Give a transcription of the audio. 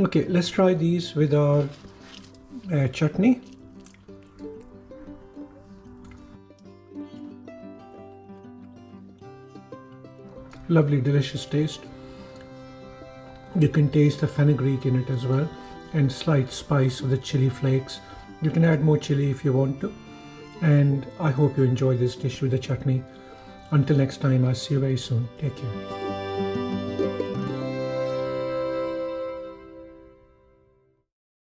Okay, let's try these with our chutney. Lovely, delicious taste. You can taste the fenugreek in it as well, and slight spice of the chili flakes. You can add more chili if you want to. And I hope you enjoy this dish with the chutney. Until next time, I'll see you very soon. Take care.